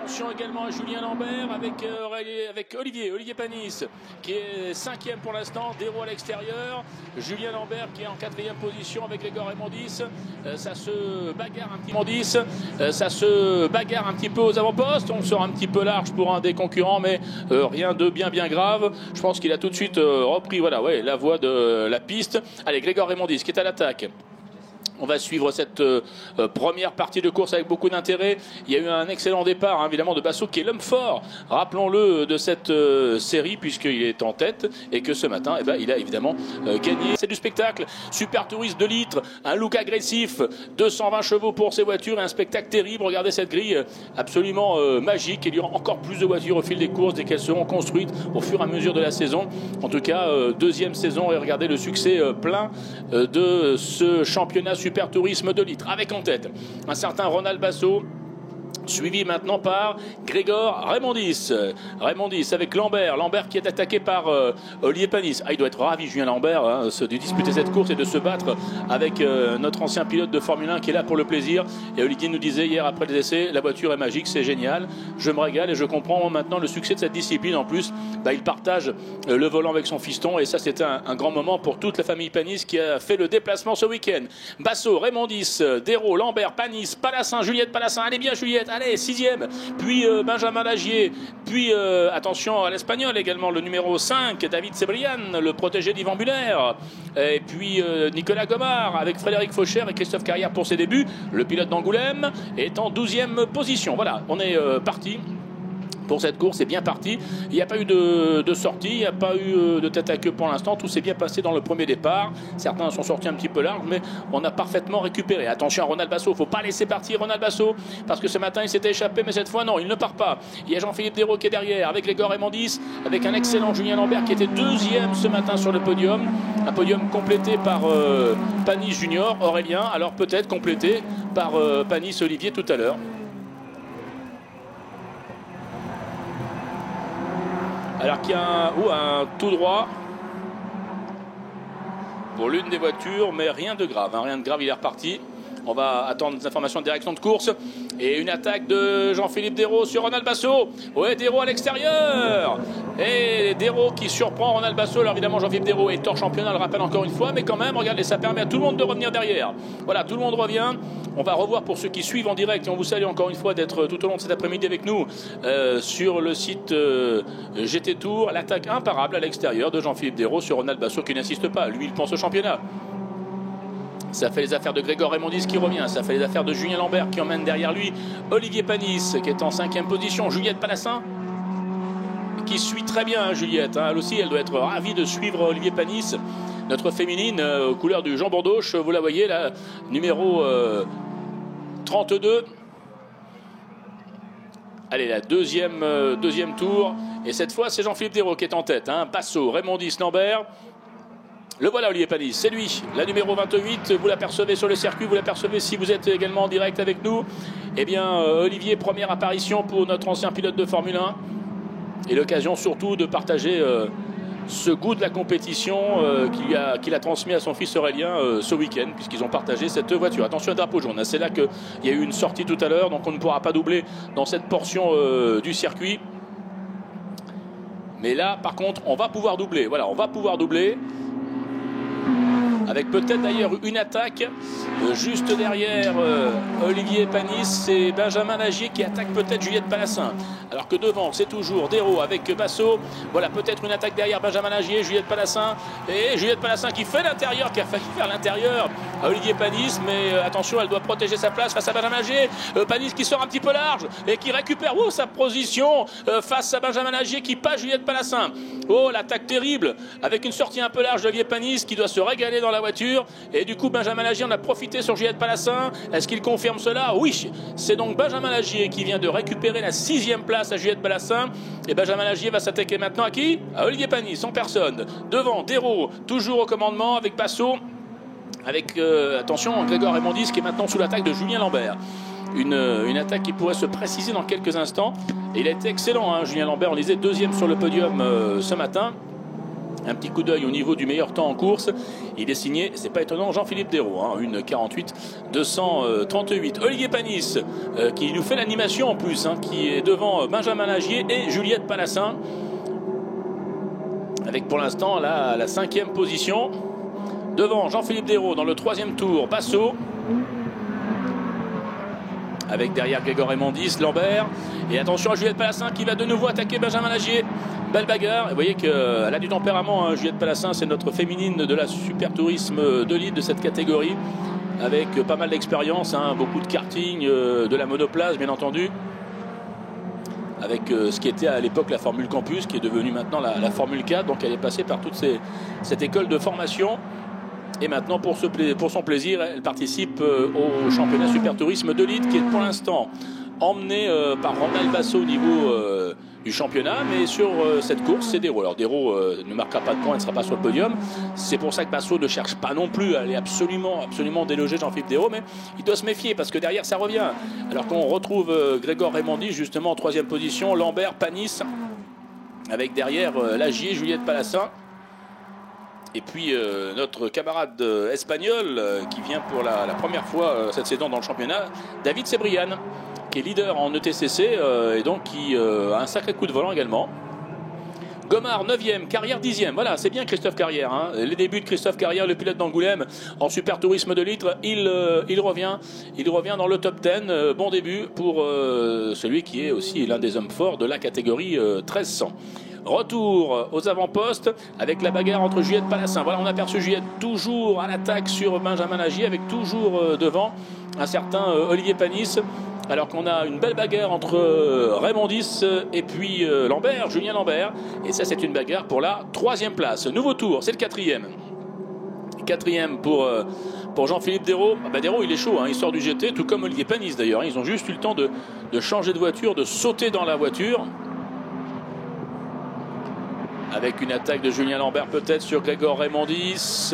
Attention également à Julien Lambert avec Olivier Panis qui est 5e pour l'instant, Dérault à l'extérieur, Julien Lambert qui est en 4e position avec Grégoire Raymondis. Ça se bagarre un petit peu aux avant-postes, on sort un petit peu large pour un des concurrents, mais rien de bien grave. Je pense qu'il a tout de suite repris la voie de la piste. Allez, Grégoire Raymondis qui est à l'attaque. On va suivre cette première partie de course avec beaucoup d'intérêt. Il y a eu un excellent départ, évidemment, de Basso, qui est l'homme fort, rappelons-le, de cette série, puisqu'il est en tête et que ce matin, il a évidemment gagné. C'est du spectacle. Super Touriste 2 litres, un look agressif, 220 chevaux pour ces voitures et un spectacle terrible. Regardez cette grille absolument magique. Il y aura encore plus de voitures au fil des courses dès qu'elles seront construites au fur et à mesure de la saison. En tout cas, deuxième saison, et regardez le succès plein de ce championnat Super Tourisme 2 litres, avec en tête un certain Ronald Basso, suivi maintenant par Grégoire Raymondis. Raymondis avec Lambert qui est attaqué par Olivier Panis. Il doit être ravi, Julien Lambert, de disputer cette course et de se battre avec notre ancien pilote de Formule 1 qui est là pour le plaisir. Et Olivier nous disait hier après les essais, la voiture est magique, c'est génial. Je me régale et je comprends maintenant le succès de cette discipline. En plus, il partage le volant avec son fiston et ça c'était un grand moment pour toute la famille Panis qui a fait le déplacement ce week-end. Basso, Raymondis, Dérault, Lambert, Panis, Palassin, Juliette Palassin. Allez bien Juliette, allez, 6e, puis Benjamin Lagier, puis attention à l'Espagnol également, le numéro 5, David Sebrian, le protégé d'Yvan Muller, et puis Nicolas Gomard avec Frédéric Faucher et Christophe Carrière pour ses débuts. Le pilote d'Angoulême est en 12e position. Voilà, on est parti pour cette course, c'est bien parti. Il n'y a pas eu de sortie, il n'y a pas eu de tête à queue pour l'instant. Tout s'est bien passé dans le premier départ. Certains sont sortis un petit peu large, mais on a parfaitement récupéré. Attention à Ronald Basso, il ne faut pas laisser partir Ronald Basso, parce que ce matin il s'était échappé, mais cette fois non, il ne part pas. Il y a Jean-Philippe Dérault qui est derrière, avec Grégoire Raymondis, avec un excellent Julien Lambert qui était 2e ce matin sur le podium. Un podium complété par Panis Junior, Aurélien, alors peut-être complété par Panis Olivier tout à l'heure. Alors qu'il y a un tout droit pour l'une des voitures, mais rien de grave, rien de grave, il est reparti. On va attendre des informations de direction de course. Et une attaque de Jean-Philippe Dérault sur Ronald Basso. Ouais, Dérault à l'extérieur. Et Dérault qui surprend Ronald Basso. Alors évidemment, Jean-Philippe Dérault est hors championnat, le rappelle encore une fois. Mais quand même, regardez, ça permet à tout le monde de revenir derrière. Voilà, tout le monde revient. On va revoir pour ceux qui suivent en direct. Et on vous salue encore une fois d'être tout au long de cet après-midi avec nous sur le site GT Tour. L'attaque imparable à l'extérieur de Jean-Philippe Dérault sur Ronald Basso qui n'insiste pas. Lui, il pense au championnat. Ça fait les affaires de Grégoire Raymondis qui revient. Ça fait les affaires de Julien Lambert qui emmène derrière lui Olivier Panis qui est en 5e position. Juliette Palassin qui suit très bien Juliette. Elle aussi, elle doit être ravie de suivre Olivier Panis. Notre féminine aux couleurs du Jean Bourdoche. Vous la voyez là, numéro 32. Allez, la deuxième tour. Et cette fois, c'est Jean-Philippe Dérault qui est en tête. Basso, Raymondis, Lambert. Le voilà Olivier Panis, c'est lui, la numéro 28, vous l'apercevez sur le circuit, vous l'apercevez si vous êtes également en direct avec nous. Eh bien Olivier, première apparition pour notre ancien pilote de Formule 1 et l'occasion surtout de partager ce goût de la compétition qu'il a transmis à son fils Aurélien ce week-end puisqu'ils ont partagé cette voiture. Attention à drapeau jaune, c'est là qu'il y a eu une sortie tout à l'heure, donc on ne pourra pas doubler dans cette portion du circuit. Mais là par contre on va pouvoir doubler, voilà, on va pouvoir doubler. Avec peut-être d'ailleurs une attaque juste derrière Olivier Panis, c'est Benjamin Lagier qui attaque peut-être Juliette Palassin. Alors que devant c'est toujours Dérault avec Basso. Voilà peut-être une attaque derrière Benjamin Lagier, Juliette Palassin. Et Juliette Palassin qui fait l'intérieur, qui a failli faire l'intérieur à Olivier Panis. Mais attention, elle doit protéger sa place face à Benjamin Lagier. Panis qui sort un petit peu large et qui récupère sa position face à Benjamin Lagier qui passe Juliette Palassin. Oh, l'attaque terrible avec une sortie un peu large d'Olivier Panis qui doit se régaler dans la voiture. Et du coup, Benjamin Lagier en a profité sur Juliette Palassin. Est-ce qu'il confirme cela? Oui, c'est donc Benjamin Lagier qui vient de récupérer la 6e place à Juliette Palassin. Et Benjamin Lagier va s'attaquer maintenant à qui? À Olivier Panis, en personne. Devant, Dérault, toujours au commandement avec Basso. Avec, attention, Grégoire Raymondis qui est maintenant sous l'attaque de Julien Lambert. Une attaque qui pourrait se préciser dans quelques instants. Et il a été excellent, Julien Lambert. On disait 2e sur le podium ce matin. Un petit coup d'œil au niveau du meilleur temps en course. Il est signé, c'est pas étonnant, Jean-Philippe Dérault, hein, une 48 238. Olivier Panis qui nous fait l'animation en plus, hein, qui est devant Benjamin Lagier et Juliette Palassin. Avec pour l'instant la 5e position. Devant Jean-Philippe Dérault dans le 3e tour, Basso. Avec derrière Grégoire Raymondis, Lambert. Et attention à Juliette Palassin qui va de nouveau attaquer Benjamin Lagier. Belle bagarre. Et vous voyez qu'elle a du tempérament, hein. Juliette Palassin, c'est notre féminine de la Super Tourisme de Lille de cette catégorie. Avec pas mal d'expérience, hein, beaucoup de karting, de la monoplace bien entendu. Avec ce qui était à l'époque la Formule Campus, qui est devenue maintenant la Formule 4. Donc elle est passée par toute cette école de formation. Et maintenant, pour son plaisir, elle participe au championnat Super Tourisme de Lille, qui est pour l'instant emmené par Ronald Basso au niveau du championnat. Mais sur cette course, c'est Dérault. Alors Dérault ne marquera pas de points, elle ne sera pas sur le podium. C'est pour ça que Basso ne cherche pas non plus à aller absolument déloger Jean-Philippe Dérault. Mais il doit se méfier parce que derrière, ça revient. Alors qu'on retrouve Grégoire Raymondis justement en 3e position, Lambert, Panis, avec derrière Lagier, Juliette Palassin. Et puis notre camarade espagnol qui vient pour la première fois cette saison dans le championnat, David Sebrian, qui est leader en ETCC et donc qui a un sacré coup de volant également. Gomard 9e, Carrière 10e. Voilà, c'est bien Christophe Carrière, hein. Les débuts de Christophe Carrière, le pilote d'Angoulême en Super Tourisme de Litre, il revient dans le top 10. Bon début pour celui qui est aussi l'un des hommes forts de la catégorie 1300. Retour aux avant-postes avec la bagarre entre Juliette Palassin. Voilà, on a aperçu Juliette toujours à l'attaque sur Benjamin Lagier avec toujours devant un certain Olivier Panis. Alors qu'on a une belle bagarre entre Raymondis et puis Lambert, Julien Lambert. Et ça, c'est une bagarre pour la 3e place. Nouveau tour, c'est le 4e. 4e pour Jean-Philippe Dérault. Ah bah Dérault, il est chaud, hein, il sort du GT, tout comme Olivier Panis d'ailleurs. Ils ont juste eu le temps de changer de voiture, de sauter dans la voiture. Avec une attaque de Julien Lambert peut-être sur Grégoire Raymondis.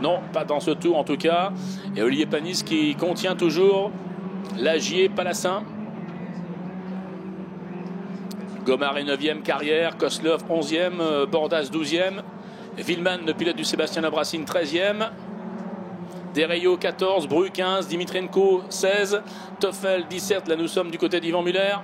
Non, pas dans ce tour en tout cas. Et Olivier Panis qui contient toujours Lagier, Palassin. Gomard est 9e, Carrière. Koslov 11e, Bordas 12e. Villeman, le pilote du Sébastien Labrassine 13e. Dereyo 14, Bru 15, Dimitrenko 16, Toffel 17, là nous sommes du côté d'Yvan Muller.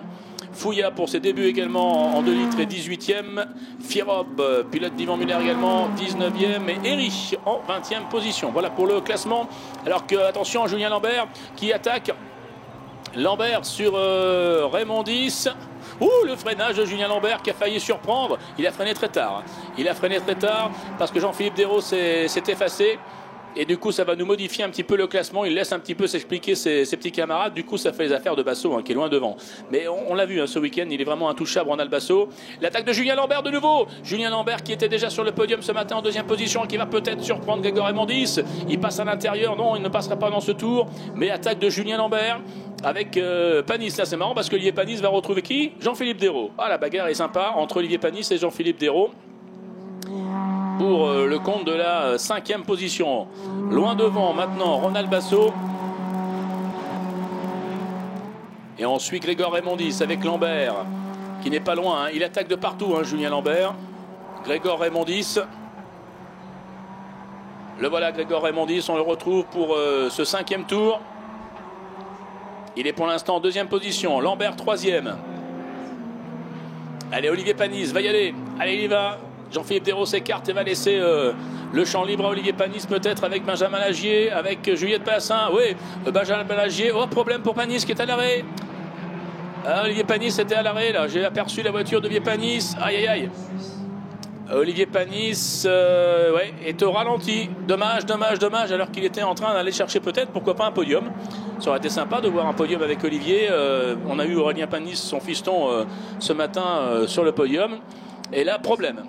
Fouilla pour ses débuts également en 2 litres et 18e. Fierob, pilote d'Yvan Muller également, 19e. Et Eri en 20e position. Voilà pour le classement. Alors que, attention, Julien Lambert qui attaque. Lambert sur Raymondis. Ouh, le freinage de Julien Lambert qui a failli surprendre. Il a freiné très tard. Il a freiné très tard parce que Jean-Philippe Dérault s'est effacé. Et du coup, ça va nous modifier un petit peu le classement. Il laisse un petit peu s'expliquer ses petits camarades. Du coup, ça fait les affaires de Basso, hein, qui est loin devant. Mais on l'a vu, hein, ce week-end, il est vraiment intouchable, Ronald Basso. L'attaque de Julien Lambert de nouveau. Julien Lambert qui était déjà sur le podium ce matin en 2e position, qui va peut-être surprendre Grégoire Raymondis. Il passe à l'intérieur. Non, il ne passera pas dans ce tour. Mais attaque de Julien Lambert avec Panis. Là, c'est marrant parce que Olivier Panis va retrouver qui? Jean-Philippe Dérault. Ah, la bagarre est sympa entre Olivier Panis et Jean-Philippe Dérault. Pour le compte de la 5e position. Loin devant maintenant Ronald Basso. Et on suit Grégoire Raymondis avec Lambert qui n'est pas loin, hein. Il attaque de partout, hein, Julien Lambert. Grégoire Raymondis. Le voilà, Grégoire Raymondis, on le retrouve pour ce 5e tour. Il est pour l'instant en 2e position. Lambert 3e. Allez, Olivier Panis va y aller. Allez, il y va. Jean-Philippe Dérault s'écarte et va laisser le champ libre à Olivier Panis peut-être avec Benjamin Lagier, avec Juliette Palassin. Oui, Benjamin Lagier. Oh, problème pour Panis qui est à l'arrêt. Olivier Panis était à l'arrêt là. J'ai aperçu la voiture d'Olivier Panis. Aïe aïe aïe. Olivier Panis ouais, est au ralenti. Dommage, dommage, dommage. Alors qu'il était en train d'aller chercher peut-être, pourquoi pas un podium. Ça aurait été sympa de voir un podium avec Olivier. On a eu Aurélien Panis, son fiston, ce matin sur le podium. Et là, problème.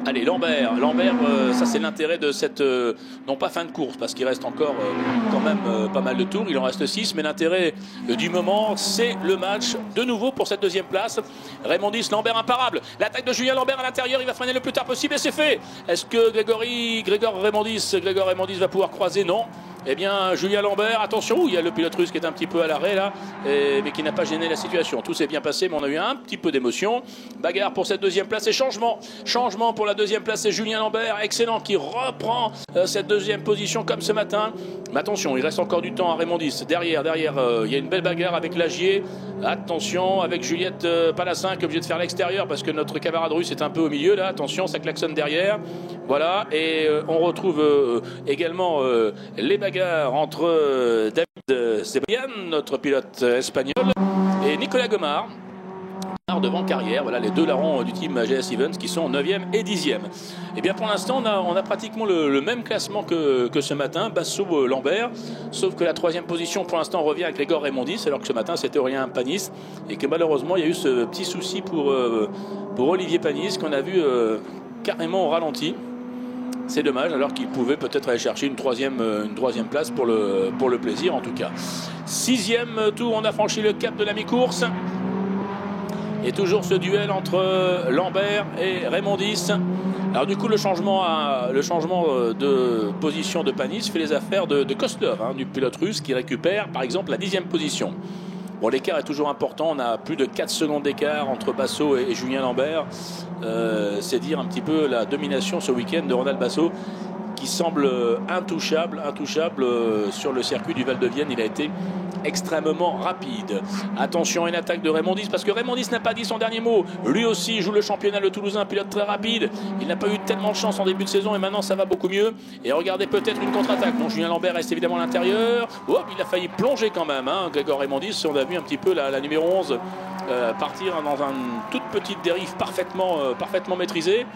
Allez, Lambert, ça c'est l'intérêt de cette, non pas fin de course, parce qu'il reste encore quand même pas mal de tours, il en reste 6, mais l'intérêt du moment, c'est le match de nouveau pour cette 2e place. Raymondis, Lambert imparable, l'attaque de Julien Lambert à l'intérieur, il va freiner le plus tard possible et c'est fait. Est-ce que Grégoire Raymondis va pouvoir croiser? Non. Eh bien, Julien Lambert, attention, il y a le pilote russe qui est un petit peu à l'arrêt là, mais qui n'a pas gêné la situation. Tout s'est bien passé, mais on a eu un petit peu d'émotion. Bagarre pour cette deuxième place et changement. Changement pour la deuxième place, c'est Julien Lambert, excellent, qui reprend cette deuxième position comme ce matin. Mais attention, il reste encore du temps à Raymond Dis. Derrière, il y a une belle bagarre avec Lagier. Attention, avec Juliette Palassin qui est obligée de faire l'extérieur parce que notre camarade russe est un peu au milieu là. Attention, ça klaxonne derrière. Voilà, et on retrouve également les bagarres entre David Sebrian, notre pilote espagnol, et Nicolas Gomard devant Carrière. Voilà les deux larrons du team GS Events qui sont 9e et 10e. Et bien pour l'instant on a pratiquement le même classement que ce matin, Basso-Lambert, sauf que la troisième position pour l'instant revient avec Grégor Raymondis, alors que ce matin c'était Aurélien Panis, et que malheureusement il y a eu ce petit souci pour Olivier Panis qu'on a vu carrément au ralenti. C'est dommage, alors qu'il pouvait peut-être aller chercher une troisième place pour le plaisir en tout cas. 6e tour, on a franchi le cap de la mi-course. Et toujours ce duel entre Lambert et Raymondis. Alors du coup le changement de position de Panis fait les affaires de Kostov, du pilote russe qui récupère par exemple la 10e position. Bon, l'écart est toujours important, on a plus de 4 secondes d'écart entre Basso et Julien Lambert. C'est dire un petit peu la domination ce week-end de Ronald Basso, qui semble intouchable sur le circuit du Val-de-Vienne. Il a été extrêmement rapide. Attention, une attaque de Raymondis, parce que Raymondis n'a pas dit son dernier mot. Lui aussi joue le championnat, le Toulousain, pilote très rapide. Il n'a pas eu tellement de chance en début de saison et maintenant ça va beaucoup mieux. Et regardez peut-être une contre-attaque. Donc Julien Lambert reste évidemment à l'intérieur. Oh, il a failli plonger quand même, Grégor Raymondis. On a vu un petit peu la numéro 11 partir dans une toute petite dérive parfaitement maîtrisée.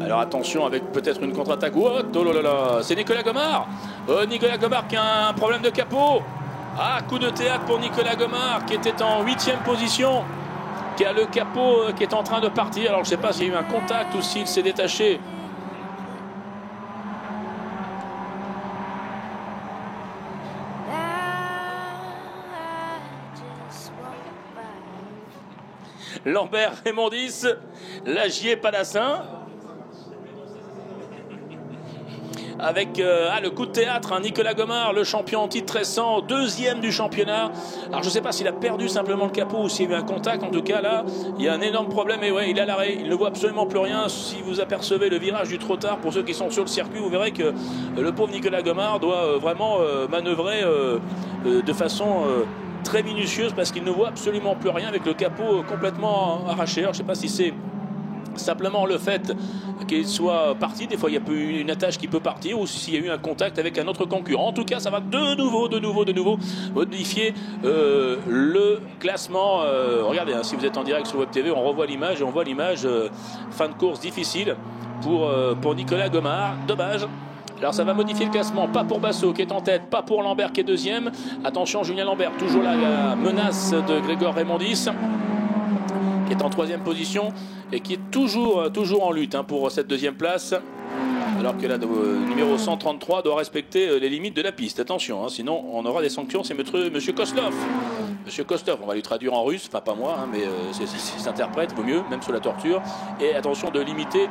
Alors attention avec peut-être une contre-attaque. Oh là là, c'est Nicolas Gomard. Nicolas Gomard qui a un problème de capot. Coup de théâtre pour Nicolas Gomard qui était en 8e position, qui a le capot qui est en train de partir. Alors je ne sais pas s'il y a eu un contact ou s'il s'est détaché. Lambert, Raymondis, Lagier, Palassin. Avec le coup de théâtre, Nicolas Gomard, le champion en titre récent, 2e du championnat. Alors je ne sais pas s'il a perdu simplement le capot ou s'il y a eu un contact. En tout cas là, il y a un énorme problème. Et ouais, il est à l'arrêt, il ne voit absolument plus rien. Si vous apercevez le virage du trop tard, pour ceux qui sont sur le circuit, vous verrez que le pauvre Nicolas Gomard doit vraiment manœuvrer de façon très minutieuse, parce qu'il ne voit absolument plus rien avec le capot complètement arraché. Alors je ne sais pas si c'est simplement le fait qu'il soit parti, des fois il y a une attache qui peut partir, ou s'il y a eu un contact avec un autre concurrent. En tout cas ça va de nouveau modifier le classement. Regardez, si vous êtes en direct sur Web TV, on revoit l'image, et on voit l'image fin de course difficile pour Nicolas Gomard. Dommage. Alors ça va modifier le classement, pas pour Basso qui est en tête, pas pour Lambert qui est 2e. Attention, Julien Lambert, toujours là, la menace de Grégor Raymondis, qui est en 3e position et qui est toujours en lutte pour cette 2e place, alors que la numéro 133 doit respecter les limites de la piste. Attention, sinon on aura des sanctions. C'est monsieur Kostov. Monsieur Kostov, on va lui traduire en russe, enfin pas moi, mais c'est interprète, vaut mieux, même sous la torture. Et attention de limiter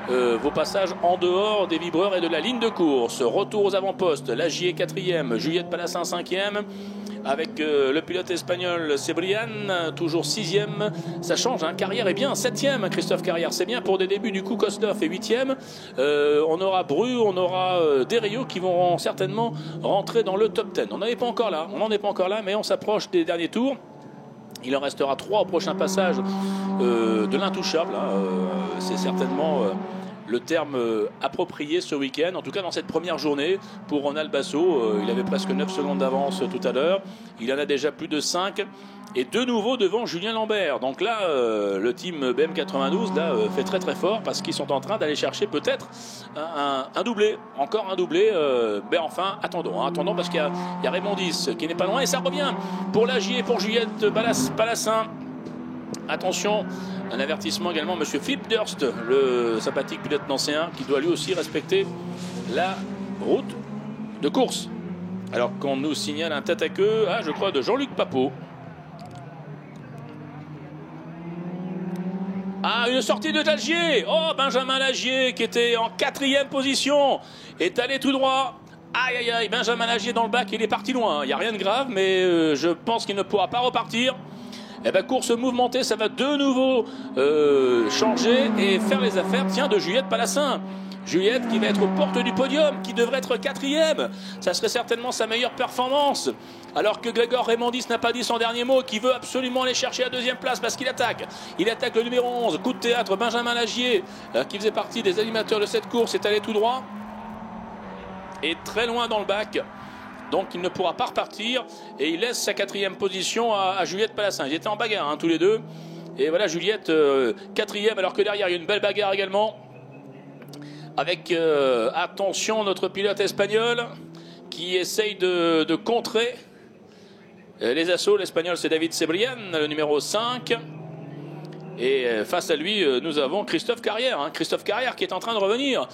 vos passages en dehors des vibreurs et de la ligne de course. Retour aux avant-postes, Lagier 4e, Juliette Palassin 5e, avec le pilote espagnol Sebrian, toujours 6e. Ça change, Carrière est bien, 7e, Christophe Carrière, c'est bien pour des débuts. Du coup Kostov est 8e. On aura Bru, on aura Desrio qui vont certainement rentrer dans le top 10. On n'en est pas encore là, mais on s'approche des derniers tours. Il en restera 3 au prochain passage de l'intouchable. C'est certainement le terme approprié ce week-end, en tout cas dans cette première journée pour Ronald Basso. Il avait presque 9 secondes d'avance tout à l'heure, il en a déjà plus de 5, et de nouveau devant Julien Lambert. Donc là le team BM92 fait très fort, parce qu'ils sont en train d'aller chercher peut-être un doublé, encore un doublé. Mais enfin attendons parce qu'il y a Raymondis qui n'est pas loin, et ça revient pour Lagier, pour Juliette Palassin. Attention, un avertissement également, monsieur Philippe Durst, le sympathique pilote nancéen, qui doit lui aussi respecter la route de course. Alors qu'on nous signale un tête à queue, je crois, de Jean-Luc Papot. Ah, une sortie de Lagier. Oh, Benjamin Lagier qui était en 4e position est allé tout droit. Aïe, aïe, aïe, Benjamin Lagier dans le bac, il est parti loin. Il n'y a rien de grave, mais je pense qu'il ne pourra pas repartir. Eh ben, course mouvementée, ça va de nouveau changer et faire les affaires, tiens, de Juliette Palassin. Juliette qui va être aux portes du podium, qui devrait être 4e. Ça serait certainement sa meilleure performance. Alors que Grégor Raymondis n'a pas dit son dernier mot, qui veut absolument aller chercher la 2e place parce qu'il attaque. Il attaque le numéro 11, coup de théâtre, Benjamin Lagier, qui faisait partie des animateurs de cette course, est allé tout droit. Et très loin dans le bac. Donc il ne pourra pas repartir. Et il laisse sa 4e position à Juliette Palassin. Ils étaient en bagarre, hein, tous les deux. Et voilà Juliette 4e, alors que derrière il y a une belle bagarre également. Avec, attention, notre pilote espagnol qui essaye de contrer les assauts. L'espagnol, c'est David Cebrian, le numéro 5. Et face à lui, nous avons Christophe Carrière. Hein. Christophe Carrière qui est en train de revenir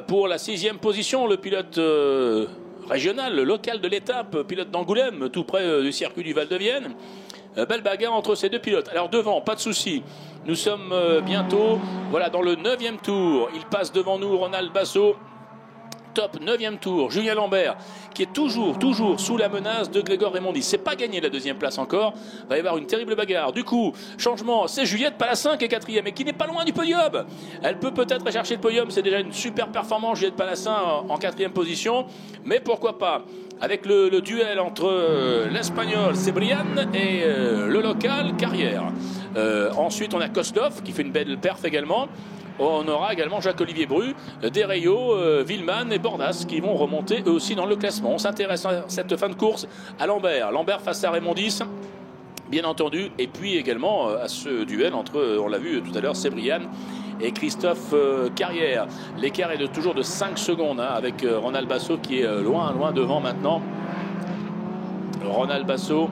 pour la 6e position. Le pilote régional, le local de l'étape, pilote d'Angoulême, tout près du circuit du Val-de-Vienne. Belle bagarre entre ces deux pilotes. Alors devant, pas de souci. Nous sommes bientôt voilà, dans le 9e tour. Il passe devant nous Ronald Basso. Top 9e tour. Julien Lambert qui est toujours sous la menace de Grégor Raymondis. C'est pas gagné la 2e place encore. Il va y avoir une terrible bagarre. Du coup, changement. C'est Juliette Palassin qui est 4e et qui n'est pas loin du podium. Elle peut peut-être chercher le podium. C'est déjà une super performance. Juliette Palassin en 4e position. Mais pourquoi pas avec le duel entre l'Espagnol Cebrian et le local Carrière. Ensuite, on a Kostov qui fait une belle perf également. On aura également Jacques-Olivier Bru, Desrayo, Villeman et Bordas qui vont remonter eux aussi dans le classement. On s'intéresse à cette fin de course à Lambert. Lambert face à Raymondis, bien entendu. Et puis également à ce duel entre, on l'a vu tout à l'heure, Cebrian et Christophe Carrière. L'écart est toujours de 5 secondes hein, avec Ronald Basso qui est loin devant maintenant. Ronald Basso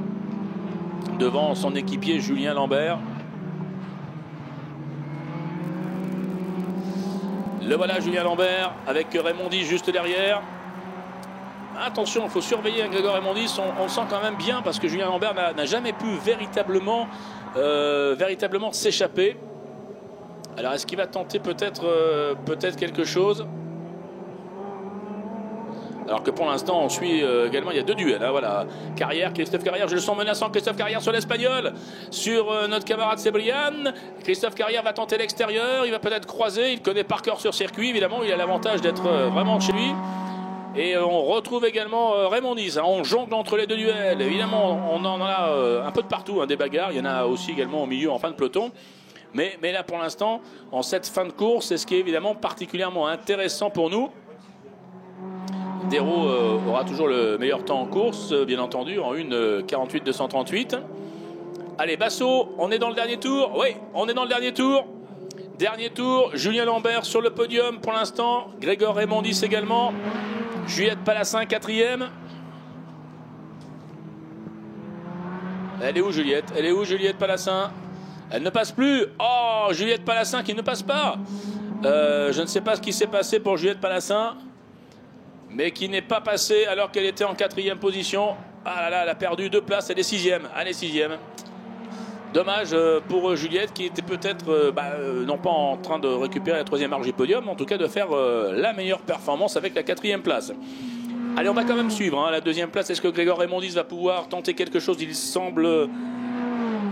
devant son équipier Julien Lambert. Le voilà Julien Lambert avec Raymondis juste derrière. Attention, il faut surveiller un Grégor Raymondis. On le sent quand même bien parce que Julien Lambert n'a jamais pu véritablement s'échapper. Alors est-ce qu'il va tenter peut-être quelque chose? Alors que pour l'instant, on suit également, il y a 2 duels. Hein, voilà. Carrière, Christophe Carrière, je le sens menaçant. Christophe Carrière sur l'Espagnol, sur notre camarade Cebrian. Christophe Carrière va tenter l'extérieur, il va peut-être croiser. Il connaît par cœur sur circuit, évidemment. Il a l'avantage d'être vraiment chez lui. Et on retrouve également Raymondis. Hein, on jongle entre les 2 duels. Évidemment, on en a un peu de partout, hein, des bagarres. Il y en a aussi également au milieu, en fin de peloton. Mais là, pour l'instant, en cette fin de course, c'est ce qui est évidemment particulièrement intéressant pour nous. Dérault aura toujours le meilleur temps en course, bien entendu, en 1:48,238. Allez, Basso, on est dans le dernier tour. Oui, on est dans le dernier tour. Dernier tour, Julien Lambert sur le podium pour l'instant. Grégor Raymondis également. Juliette Palassin, 4e. Elle est où, Juliette? Elle est où, Juliette Palassin? Elle ne passe plus. Oh, Juliette Palassin qui ne passe pas. Je ne sais pas ce qui s'est passé pour Juliette Palassin, mais qui n'est pas passée alors qu'elle était en 4e position. Ah là là, elle a perdu 2 places, elle est 6e. Elle est 6e. Dommage pour Juliette qui était peut-être, non pas en train de récupérer la 3e marge du podium, mais en tout cas de faire la meilleure performance avec la 4e place. Allez, on va quand même suivre hein, la 2e place. Est-ce que Grégor Raymondis va pouvoir tenter quelque chose? Il semble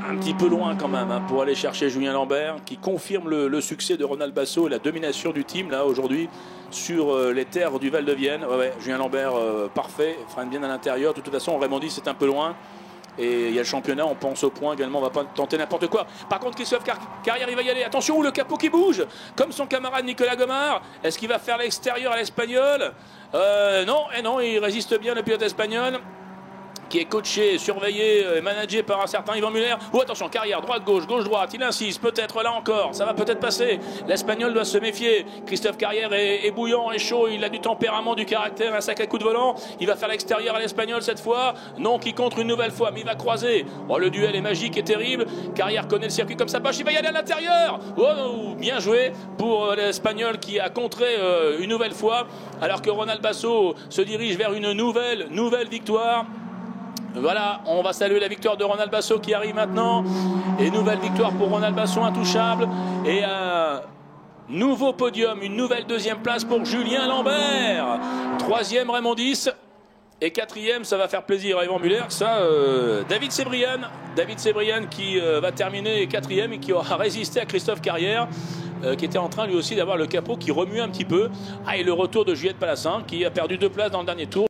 un petit peu loin quand même hein, pour aller chercher Julien Lambert qui confirme le succès de Ronald Basso et la domination du team là aujourd'hui sur les terres du Val-de-Vienne. Ouais, Julien Lambert parfait, freine bien à l'intérieur. De toute façon, Raymondis c'est un peu loin. Et il y a le championnat, on pense au point également, on va pas tenter n'importe quoi. Par contre, Christophe Carrière, il va y aller. Attention, le capot qui bouge, comme son camarade Nicolas Gomard. Est-ce qu'il va faire l'extérieur à l'Espagnol? Non, il résiste bien, le pilote espagnol, qui est coaché, surveillé et managé par un certain Yvan Muller. Oh, attention, Carrière, droite-gauche, gauche-droite, il insiste, peut-être là encore, ça va peut-être passer. L'Espagnol doit se méfier. Christophe Carrière est bouillant, est chaud, il a du tempérament, du caractère, un sacré coup de volant. Il va faire l'extérieur à l'Espagnol cette fois. Non, qui contre une nouvelle fois, mais il va croiser. Oh, le duel est magique et terrible. Carrière connaît le circuit comme ça, poche, il va y aller à l'intérieur. Oh, bien joué pour l'Espagnol qui a contré une nouvelle fois, alors que Ronald Basso se dirige vers une nouvelle victoire. Voilà, on va saluer la victoire de Ronald Basso qui arrive maintenant. Et nouvelle victoire pour Ronald Basso, intouchable. Et un nouveau podium, une nouvelle deuxième place pour Julien Lambert. Troisième Raymond Dix. Et quatrième, ça va faire plaisir à Yvan Muller, ça, David Sébrian qui va terminer quatrième et qui aura résisté à Christophe Carrière, qui était en train lui aussi d'avoir le capot qui remue un petit peu. Ah, et le retour de Juliette Palassin qui a perdu 2 places dans le dernier tour.